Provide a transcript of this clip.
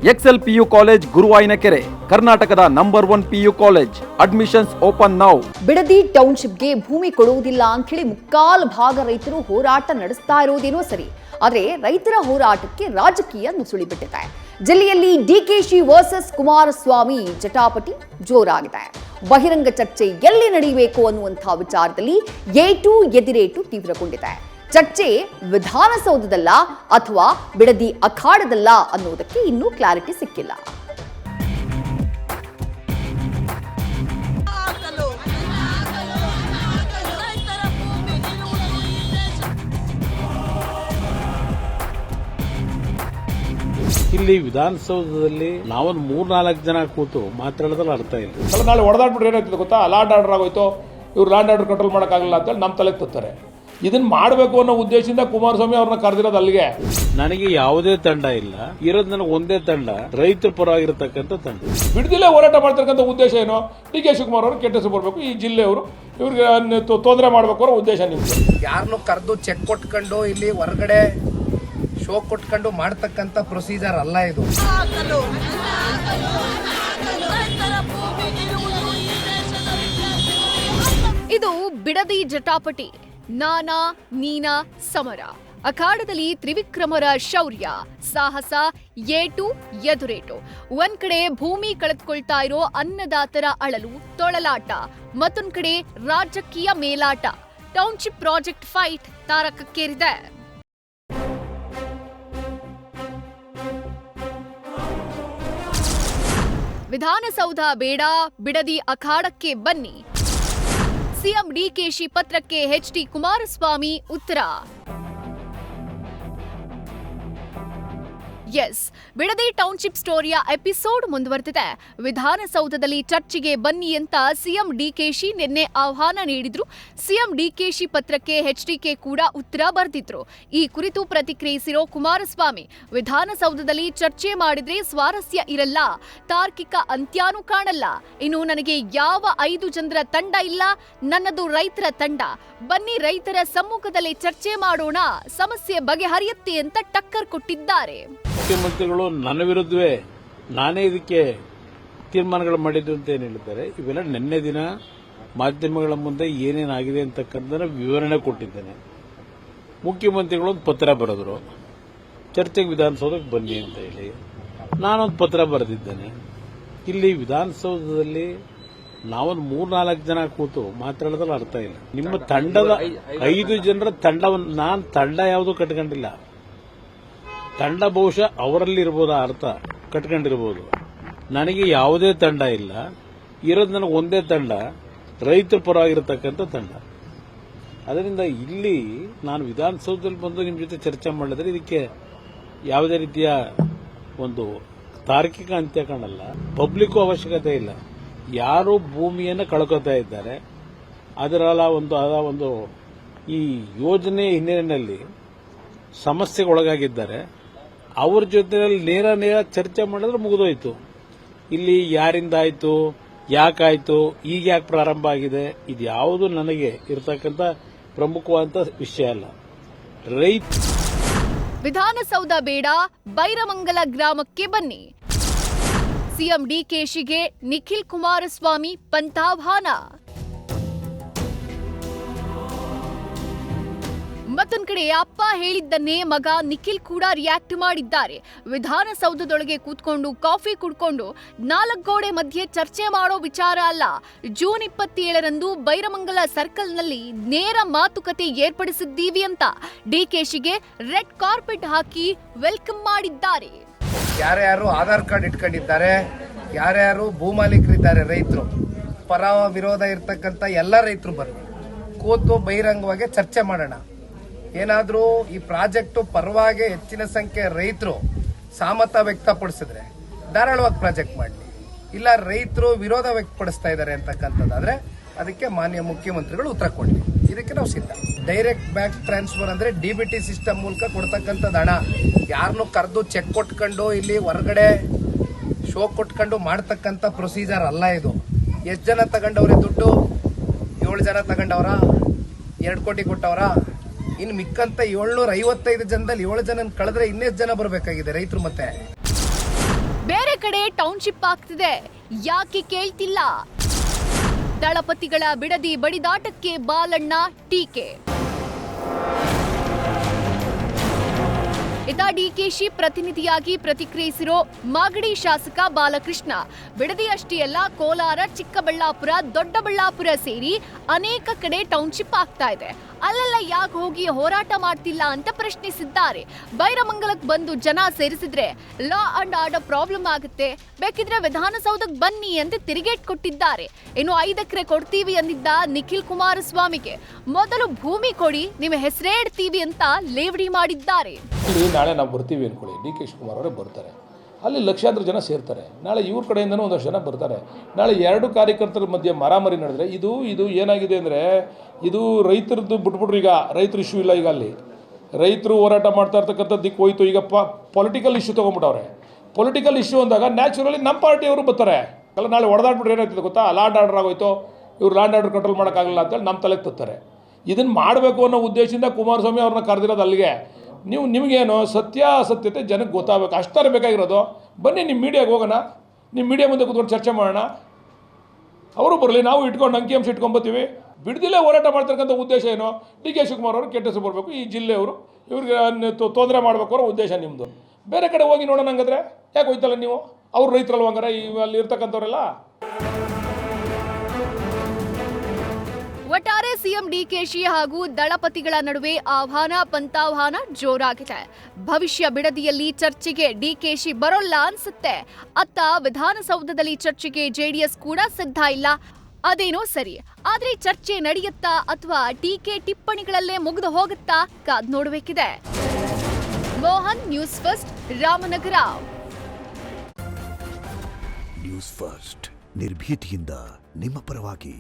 Excel PU college Guruvayanakere, ಕರ್ನಾಟಕದ number 1 PU college. Admissions open now. Bidadi ಟೌನ್ಶಿಪ್ಗೆ ಭೂಮಿ ಕೊಡುವುದಿಲ್ಲ ಅಂತ ಹೇಳಿ ಮುಕ್ಕಾಲು ಭಾಗ ರೈತರು ಹೋರಾಟ ನಡೆಸ್ತಾ ಇರೋದೇನೋ ಸರಿ, ಆದರೆ ರೈತರ ಹೋರಾಟಕ್ಕೆ ರಾಜಕೀಯ ನುಸುಳಿಬಿಟ್ಟಿದೆ. ಜಿಲ್ಲೆಯಲ್ಲಿ ಡಿಕೆಶಿ ವರ್ಸಸ್ ಕುಮಾರಸ್ವಾಮಿ ಜಟಾಪಟಿ ಜೋರಾಗಿದೆ. ಬಹಿರಂಗ ಚರ್ಚೆ ಎಲ್ಲಿ ನಡೆಯಬೇಕು ಅನ್ನುವಂತಹ ವಿಚಾರದಲ್ಲಿ ಏಟು ಎದಿರೇಟು ತೀವ್ರಗೊಂಡಿದೆ. ಚರ್ಚೆ ವಿಧಾನಸೌಧದಲ್ಲ ಅಥವಾ ಬಿಡದಿ ಅಖಾಡದಲ್ಲ ಅನ್ನೋದಕ್ಕೆ ಇನ್ನೂ ಕ್ಲಾರಿಟಿ ಸಿಕ್ಕಿಲ್ಲ. ಇಲ್ಲಿ ವಿಧಾನಸೌಧದಲ್ಲಿ ನಾವೊಂದು 3-4 ಜನ ಕೂತು ಮಾತಾಡೋದ್ರಲ್ಲಿ ಅರ್ಥ ಇಲ್ಲ. ನಾಳೆ ಹೊಡೆದಾಡ್ಬಿಟ್ರೆ ಏನಾಗ್ತದೆ ಗೊತ್ತಾ, ಲ್ಯಾಂಡ್ ಆರ್ಡರ್ ಆಗೋಯ್ತು, ಇವ್ರು ಲ್ಯಾಂಡ್ ಆರ್ಡರ್ ಕಂಟ್ರೋಲ್ ಮಾಡೋಕ್ಕಾಗಲ್ಲ ಅಂತೇಳಿ ನಮ್ಮ ತಲೆಗೆ ತತ್ತಾರೆ. ಇದನ್ನ ಮಾಡಬೇಕು ಅನ್ನೋ ಉದ್ದೇಶದಿಂದ ಕುಮಾರಸ್ವಾಮಿ ಅವ್ರನ್ನ ಕರೆದಿರೋದು ಅಲ್ಲಿಗೆ. ನನಗೆ ಯಾವುದೇ ತಂಡ ಇಲ್ಲ, ಇರೋದು ನನಗೆ ಒಂದೇ ತಂಡ, ರೈತರ ಪರವಾಗಿರತಕ್ಕಂಥ ತಂಡ. ಬಿಡದಿಲ್ಲೇ ಹೋರಾಟ ಮಾಡ್ತಕ್ಕಂಥ ಉದ್ದೇಶ ಏನು? ಡಿ ಕೆ ಶಿವಕುಮಾರ್ ಅವರು ಕೆಟ್ಟ ಹೆಸರು ಬರಬೇಕು, ಈ ಜಿಲ್ಲೆಯವರು ಇವ್ರಿಗೆ ತೊಂದರೆ ಮಾಡಬೇಕು ಅನ್ನೋ ಉದ್ದೇಶ ನಿಮ್ಗೆ. ಯಾರನ್ನು ಕರೆದು ಚೆಕ್ ಕೊಟ್ಕೊಂಡು ಇಲ್ಲಿ ಹೊರಗಡೆ ಶೋ ಕೊಟ್ಕೊಂಡು ಮಾಡ್ತಕ್ಕಂಥ ಪ್ರೊಸೀಜರ್ ಅಲ್ಲ ಇದು. ಇದು ಬಿಡದಿ ಜಟಾಪಟಿ, ನಾನಾ ನೀನಾ ಸಮರ. ಅಖಾಡದಲ್ಲಿ ತ್ರಿವಿಕ್ರಮರ ಶೌರ್ಯ, ಸಾಹಸ, ಏಟು ಎದುರೇಟು. ಒಂದ್ ಕಡೆ ಭೂಮಿ ಕಳೆದುಕೊಳ್ತಾ ಇರೋ ಅನ್ನದಾತರ ಅಳಲು, ತೊಳಲಾಟ, ಮತ್ತೊಂದ್ ಕಡೆ ರಾಜಕೀಯ ಮೇಲಾಟ. ಟೌನ್ಶಿಪ್ ಪ್ರಾಜೆಕ್ಟ್ ಫೈಟ್ ತಾರಕಕ್ಕೇರಿದೆ. ವಿಧಾನಸೌಧ ಬೇಡ, ಬಿಡದಿ ಅಖಾಡಕ್ಕೆ ಬನ್ನಿ. ಸಿಎಂ ಡಿಕೆಶಿ ಪತ್ರಕ್ಕೆ ಎಚ್ಡಿ ಕುಮಾರಸ್ವಾಮಿ ಉತ್ತರ. ಎಸ್, ಬಿಡದಿ ಟೌನ್ಶಿಪ್ ಸ್ಟೋರಿಯ ಎಪಿಸೋಡ್ ಮುಂದುವರೆದಿದೆ. ವಿಧಾನಸೌಧದಲ್ಲಿ ಚರ್ಚೆಗೆ ಬನ್ನಿ ಅಂತ ಸಿಎಂ ಡಿಕೆಶಿ ನಿನ್ನೆ ಆಹ್ವಾನ ನೀಡಿದ್ರು. ಸಿಎಂ ಡಿಕೆಶಿ ಪತ್ರಕ್ಕೆ ಎಚ್ಡಿಕೆ ಕೂಡ ಉತ್ತರ ಬರೆದಿದ್ರು. ಈ ಕುರಿತು ಪ್ರತಿಕ್ರಿಯಿಸಿರೋ ಕುಮಾರಸ್ವಾಮಿ, ವಿಧಾನಸೌಧದಲ್ಲಿ ಚರ್ಚೆ ಮಾಡಿದ್ರೆ ಸ್ವಾರಸ್ಯ ಇರಲ್ಲ, ತಾರ್ಕಿಕ ಅಂತ್ಯಾನೂ ಕಾಣಲ್ಲ. ಇನ್ನು ನನಗೆ ಯಾವ 5 ಜನರ ತಂಡ ಇಲ್ಲ, ನನ್ನದು ರೈತರ ತಂಡ. ಬನ್ನಿ ರೈತರ ಸಮ್ಮುಖದಲ್ಲಿ ಚರ್ಚೆ ಮಾಡೋಣ, ಸಮಸ್ಯೆ ಬಗೆಹರಿಯುತ್ತೆ ಅಂತ ಟಕ್ಕರ್ ಕೊಟ್ಟಿದ್ದಾರೆ. ಮುಖ್ಯಮಂತ್ರಿಗಳು ನನ್ನ ವಿರುದ್ಧವೇ ನಾನೇ ಇದಕ್ಕೆ ತೀರ್ಮಾನಗಳು ಮಾಡಿದ್ದು ಅಂತ ಏನು ಹೇಳಿದ್ದಾರೆ. ಇವೆಲ್ಲ ನಿನ್ನೆ ದಿನ ಮಾಧ್ಯಮಗಳ ಮುಂದೆ ಏನೇನಾಗಿದೆ ಅಂತಕ್ಕಂಥ ವಿವರಣೆ ಕೊಟ್ಟಿದ್ದೇನೆ. ಮುಖ್ಯಮಂತ್ರಿಗಳು ಒಂದು ಪತ್ರ ಬರೆದ್ರು, ಚರ್ಚೆಗೆ ವಿಧಾನಸೌಧಕ್ಕೆ ಬನ್ನಿ ಅಂತ ಹೇಳಿ. ನಾನೊಂದು ಪತ್ರ ಬರೆದಿದ್ದೇನೆ. ಇಲ್ಲಿ ವಿಧಾನಸೌಧದಲ್ಲಿ ನಾವೊಂದು 3-4 ಜನ ಕೂತು ಮಾತಾಡೋದ್ರಲ್ಲಿ ಅರ್ಥ ಇಲ್ಲ. ನಿಮ್ಮ ತಂಡದ 5 ಜನರ ತಂಡವನ್ನು, ನಾನು ತಂಡ ಯಾವುದೂ ಕಟ್ಕೊಂಡಿಲ್ಲ. ತಂಡ ಬಹುಶಃ ಅವರಲ್ಲಿ ಇರ್ಬೋದು, ಅರ್ಥ ಕಟ್ಕೊಂಡಿರ್ಬೋದು. ನನಗೆ ಯಾವುದೇ ತಂಡ ಇಲ್ಲ, ಇರೋದು ನನಗೆ ಒಂದೇ ತಂಡ, ರೈತರ ಪರವಾಗಿರತಕ್ಕಂಥ ತಂಡ. ಅದರಿಂದ ಇಲ್ಲಿ ನಾನು ವಿಧಾನಸೌಧದಲ್ಲಿ ಬಂದು ನಿಮ್ಮ ಜೊತೆ ಚರ್ಚೆ ಮಾಡಿದ್ರೆ ಇದಕ್ಕೆ ಯಾವುದೇ ರೀತಿಯ ಒಂದು ತಾರ್ಕಿಕ ಅಂತ್ಯ ಕಾಣಲ್ಲ. ಪಬ್ಲಿಕ್ಕು ಅವಶ್ಯಕತೆ ಇಲ್ಲ. ಯಾರು ಭೂಮಿಯನ್ನು ಕಳ್ಕೊತಾ ಇದ್ದಾರೆ, ಅದರ ಒಂದು ಈ ಯೋಜನೆ ಹಿನ್ನೆಲೆಯಲ್ಲಿ ಸಮಸ್ಯೆಗೊಳಗಾಗಿದ್ದಾರೆ, ಅವ್ರ ಜೊತೆಯಲ್ಲಿ ನೇರ ಚರ್ಚೆ ಮಾಡಿದ್ರೆ ಮುಗಿದೋಯ್ತು. ಇಲ್ಲಿ ಯಾರಿಂದ ಆಯ್ತು, ಯಾಕಾಯ್ತು, ಈಗ ಯಾಕೆ ಪ್ರಾರಂಭ ಆಗಿದೆ, ಇದು ಯಾವುದು ನನಗೆ ಇರತಕ್ಕಂಥ ಪ್ರಮುಖವಾದ ವಿಷಯ ಅಲ್ಲ. ವಿಧಾನಸೌಧ ಬೇಡ, ಬೈರಮಂಗಲ ಗ್ರಾಮಕ್ಕೆ ಬನ್ನಿ. ಸಿಎಂ ಡಿಕೆಶಿಗೆ ನಿಖಿಲ್ ಕುಮಾರಸ್ವಾಮಿ ಪಂಥಾಹ್ವಾನ. ಮತ್ತೊಂದ್ ಕಡೆ ಅಪ್ಪ ಹೇಳಿದ್ದನ್ನೇ ಮಗ ನಿಖಿಲ್ ಕೂಡ ರಿಯಾಕ್ಟ್ ಮಾಡಿದ್ದಾರೆ. ವಿಧಾನಸೌಧದೊಳಗೆ ಕೂತ್ಕೊಂಡು ಕಾಫಿ ಕುಡ್ಕೊಂಡು 4 ಗೋಡೆ ಮಧ್ಯೆ ಚರ್ಚೆ ಮಾಡೋ ವಿಚಾರ ಅಲ್ಲ. ಜೂನ್ 27ರಂದು ಬೈರಮಂಗಲ ಸರ್ಕಲ್ನಲ್ಲಿ ನೇರ ಮಾತುಕತೆ ಏರ್ಪಡಿಸಿದ್ದೀವಿ ಅಂತ ಡಿಕೆಶಿಗೆ ರೆಡ್ ಕಾರ್ಪೆಟ್ ಹಾಕಿ ವೆಲ್ಕಮ್ ಮಾಡಿದ್ದಾರೆ. ಯಾರ್ಯಾರು ಆಧಾರ್ ಕಾರ್ಡ್ ಇಟ್ಕೊಂಡಿದ್ದಾರೆ, ಯಾರ್ಯಾರು ಭೂಮಾಲೀಕರಿದ್ದಾರೆ, ರೈತರು ಪರ ವಿರೋಧ ಇರ್ತಕ್ಕಂಥ ಎಲ್ಲ ರೈತರು ಬರಲಿ, ಕೂತು ಬಹಿರಂಗವಾಗಿ ಚರ್ಚೆ ಮಾಡೋಣ. ಏನಾದರೂ ಈ ಪ್ರಾಜೆಕ್ಟ್ ಪರವಾಗಿ ಹೆಚ್ಚಿನ ಸಂಖ್ಯೆ ರೈತರು ಸಾಮತ ವ್ಯಕ್ತಪಡಿಸಿದ್ರೆ ಧಾರಾಳವಾಗಿ ಪ್ರಾಜೆಕ್ಟ್ ಮಾಡಲಿ. ಇಲ್ಲ ರೈತರು ವಿರೋಧ ವ್ಯಕ್ತಪಡಿಸ್ತಾ ಇದ್ದಾರೆ ಅಂತಕ್ಕಂಥದ್ದಾದ್ರೆ ಅದಕ್ಕೆ ಮಾನ್ಯ ಮುಖ್ಯಮಂತ್ರಿಗಳು ಉತ್ತರ ಕೊಡಲಿ. ಇದಕ್ಕೆ ನಾವು ಸಿದ್ಧ. ಡೈರೆಕ್ಟ್ ಬ್ಯಾಂಕ್ ಟ್ರಾನ್ಸ್ಫರ್ ಅಂದ್ರೆ DBT ಸಿಸ್ಟಮ್ ಮೂಲಕ ಕೊಡ್ತಕ್ಕಂಥದ್ದು ಹಣ. ಯಾರನ್ನು ಕರೆದು ಚೆಕ್ ಕೊಟ್ಕೊಂಡು ಇಲ್ಲಿ ಹೊರಗಡೆ ಶೋ ಕೊಟ್ಕೊಂಡು ಮಾಡ್ತಕ್ಕಂಥ ಪ್ರೊಸೀಜರ್ ಅಲ್ಲ ಇದು. ಎಷ್ಟು ಜನ ತಗೊಂಡವ್ರೆ ದುಡ್ಡು? 7 ಜನ ತಗೊಂಡವ್ರ, 2 ಕೋಟಿ ಕೊಟ್ಟವ್ರ. ಇನ್ನು ಮಿಕ್ಕಂತ 755 ಜನದಲ್ಲಿ 7 ಜನ ಕಳೆದ್ರೆ ಇನ್ನೆಷ್ಟು ಜನ ಬರಬೇಕಾಗಿದೆ ರೈತರು? ಮತ್ತೆ ಕಡೆ ಟೌನ್ಶಿಪ್ ಆಗ್ತಿದೆ, ಯಾಕೆ ಕೇಳ್ತಿಲ್ಲ? ದಳಪತಿಗಳ ಬಿಡದಿ ಬಡಿದಾಟಕ್ಕೆ ಬಾಲಣ್ಣ ಟೀಕೆ. ಇತ್ತ ಡಿಕೆಶಿ ಪ್ರತಿನಿಧಿಯಾಗಿ ಪ್ರತಿಕ್ರಿಯಿಸಿರೋ ಮಾಗಡಿ ಶಾಸಕ ಬಾಲಕೃಷ್ಣ, ಬಿಡದಿ ಅಷ್ಟೇ ಅಲ್ಲ, ಕೋಲಾರ, ಚಿಕ್ಕಬಳ್ಳಾಪುರ, ದೊಡ್ಡಬಳ್ಳಾಪುರ ಸೇರಿ ಅನೇಕ ಕಡೆ ಟೌನ್ಶಿಪ್ ಆಗ್ತಾ ಇದೆ, ಅಲ್ಲೆಲ್ಲ ಯಾಕೆ ಹೋಗಿ ಹೋರಾಟ ಮಾಡ್ತಿಲ್ಲ ಅಂತ ಪ್ರಶ್ನಿಸಿದ್ದಾರೆ. ಬೈರಮಂಗಲಕ್ಕೆ ಬಂದು ಜನ ಸೇರಿಸಿದ್ರೆ ಲಾ ಅಂಡ್ ಆರ್ಡರ್ ಪ್ರಾಬ್ಲಮ್ ಆಗುತ್ತೆ, ಬೇಕಿದ್ರೆ ವಿಧಾನಸೌಧಕ್ಕೆ ಬನ್ನಿ ಅಂತ ತಿರುಗೇಟ್ ಕೊಟ್ಟಿದ್ದಾರೆ. ಇನ್ನು 5 ಎಕರೆ ಕೊಡ್ತೀವಿ ಅಂದಿದ್ದ ನಿಖಿಲ್ ಕುಮಾರಸ್ವಾಮಿಗೆ ಮೊದಲು ಭೂಮಿ ಕೊಡಿ, ನಿಮ್ಮ ಹೆಸರೇ ಇಡ್ತೀವಿ ಅಂತ ಲೇವಡಿ ಮಾಡಿದ್ದಾರೆ. ನಾಳೆ ನಾವು ಬರ್ತೀವಿ ಅನ್ಕೊಳ್ಳಿ, ಡಿ ಕೆ ಶಿವಕುಮಾರ್ ಅವರೇ ಬರ್ತಾರೆ, ಅಲ್ಲಿ ಲಕ್ಷಾಂತರ ಜನ ಸೇರ್ತಾರೆ. ನಾಳೆ ಇವ್ರ ಕಡೆಯಿಂದನೂ ಒಂದಷ್ಟು ಜನ ಬರ್ತಾರೆ. ನಾಳೆ 2 ಕಾರ್ಯಕರ್ತರ ಮಧ್ಯೆ ಮಾರಾಮಾರಿ ನಡೆದ್ರೆ ಇದು ಏನಾಗಿದೆ ಅಂದರೆ, ಇದು ರೈತರದ್ದು ಬಿಟ್ಬಿಟ್ರು. ಈಗ ರೈತರ ಇಶ್ಯೂ ಇಲ್ಲ, ಈಗ ಅಲ್ಲಿ ರೈತರು ಹೋರಾಟ ಮಾಡ್ತಾ ಇರ್ತಕ್ಕಂಥ ದಿಕ್ಕು ಹೋಯ್ತು. ಈಗ ಪೊಲಿಟಿಕಲ್ ಇಶ್ಯೂ ತೊಗೊಂಬಿಟ್ಟವ್ರೆ. ಪೊಲಿಟಿಕಲ್ ಇಶ್ಯೂ ಅಂದಾಗ ನ್ಯಾಚುರಲಿ ನಮ್ಮ ಪಾರ್ಟಿಯವರು ಬರ್ತಾರೆ. ಅಲ್ಲ, ನಾಳೆ ಹೊಡೆದಾಡ್ಬಿಟ್ರೆ ಏನಾಗ್ತದೆ ಗೊತ್ತಾ, ಲ್ಯಾಂಡ್ ಆರ್ಡರ್ ಆಗೋಯ್ತು, ಇವ್ರು ಲ್ಯಾಂಡ್ ಆರ್ಡರ್ ಕಂಟ್ರೋಲ್ ಮಾಡೋಕ್ಕಾಗಲ್ಲ ಅಂತೇಳಿ ನಮ್ಮ ತಲೆಗೆ ತತ್ತಾರೆ. ಇದನ್ನು ಮಾಡಬೇಕು ಅನ್ನೋ ಉದ್ದೇಶದಿಂದ ಕುಮಾರಸ್ವಾಮಿ ಅವ್ರನ್ನ ಕರೆದಿರೋದು ಅಲ್ಲಿಗೆ. ನಿಮಗೇನು ಸತ್ಯಾಸತ್ಯತೆ ಜನಕ್ಕೆ ಗೊತ್ತಾಗಬೇಕು, ಅಷ್ಟಾರೆ ಬೇಕಾಗಿರೋದು. ಬನ್ನಿ ನಿಮ್ಮ ಮೀಡಿಯಾಗೆ ಹೋಗೋಣ, ನಿಮ್ಮ ಮೀಡಿಯಾ ಮುಂದೆ ಕೂತ್ಕೊಂಡು ಚರ್ಚೆ ಮಾಡೋಣ. ಅವರು ಬರಲಿ, ನಾವು ಇಟ್ಕೊಂಡು ಅಂಕಿಅಂಶ ಇಟ್ಕೊಂಬತ್ತೀವಿ. ಬಿಡದಿಲ್ಲೇ ಹೋರಾಟ ಮಾಡ್ತಕ್ಕಂಥ ಉದ್ದೇಶ ಏನು? ಡಿ ಕೆ ಶಿವಕುಮಾರ್ ಅವರು ಕೆಟ್ಟ ಹೆಸರು ಬರಬೇಕು, ಈ ಜಿಲ್ಲೆಯವರು ಇವ್ರಿಗೆ ತೊಂದರೆ ಮಾಡಬೇಕು ಅನ್ನೋ ಉದ್ದೇಶ ನಿಮ್ಮದು. ಬೇರೆ ಕಡೆ ಹೋಗಿ ನೋಡೋಣ. ಹಂಗಂದ್ರೆ ಯಾಕೆ ಹೋಯ್ತಲ್ಲ ನೀವು? ಅವ್ರು ರೈತರಲ್ವ ಹಂಗಾರೆ ಅಲ್ಲಿ ಇರ್ತಕ್ಕಂಥವ್ರೆಲ್ಲ? ಒಟ್ಟಾರೆ ಸಿಎಂ ಡಿಕೆಶಿ ಹಾಗೂ ದಳಪತಿಗಳ ನಡುವೆ ಆಹ್ವಾನ ಪಂತಾಹ್ವಾನ ಜೋರಾಗಿದೆ. ಭವಿಷ್ಯ ಬಿಡದಿಯಲ್ಲಿ ಚರ್ಚೆಗೆ ಡಿಕೆಶಿ ಬರೋಲ್ಲ ಅನ್ಸುತ್ತೆ. ಅತ್ತ ವಿಧಾನಸೌಧದಲ್ಲಿ ಚರ್ಚೆಗೆ ಜೆಡಿಎಸ್ ಕೂಡ ಸಿದ್ಧ ಇಲ್ಲ. ಅದೇನೋ ಸರಿ, ಆದ್ರೆ ಚರ್ಚೆ ನಡೆಯುತ್ತಾ ಅಥವಾ ಟೀಕೆ ಟಿಪ್ಪಣಿಗಳಲ್ಲೇ ಮುಗಿದು ಹೋಗುತ್ತಾ ಕಾದ್ ನೋಡಬೇಕಿದೆ. Mohan, news first, Ramanagara. News first ನಿರ್ಭೀತಿಯಿಂದ ನಿಮ್ಮ ಪರವಾಗಿ.